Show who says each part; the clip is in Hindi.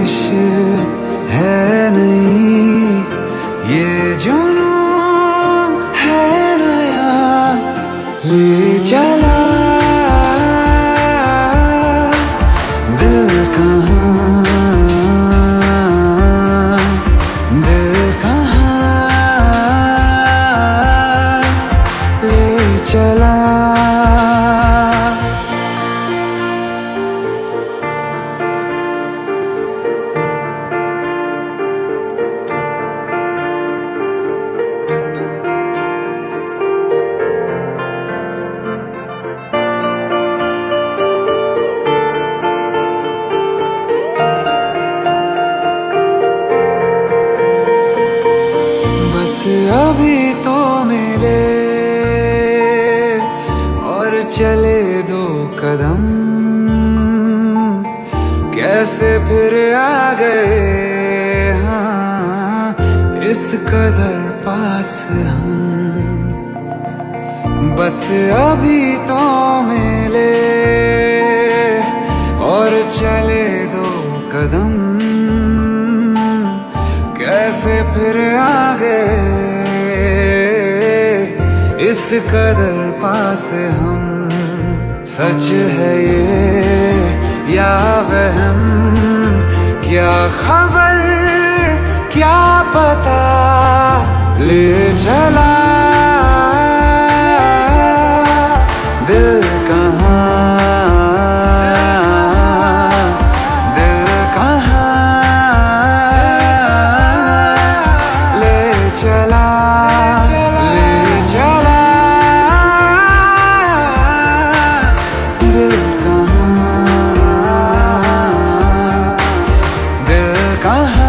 Speaker 1: ख्वाहिश है नहीं, ये जुनून है नया, ले चला दिल कहाँ, दिल कहाँ ले चला। बस अभी तो मिले और चले दो कदम, कैसे फिर आ गए हाँ इस कदर पास हम। बस अभी तो मिले और चले दो कदम, कैसे फिर आ गए इस कदर पास हम। सच है ये या वहम, क्या खबर क्या पता, ले चला दिल कहाँ, दिल कहाँ ले चला, ले चला दिल कहाँ, दिल कहाँ।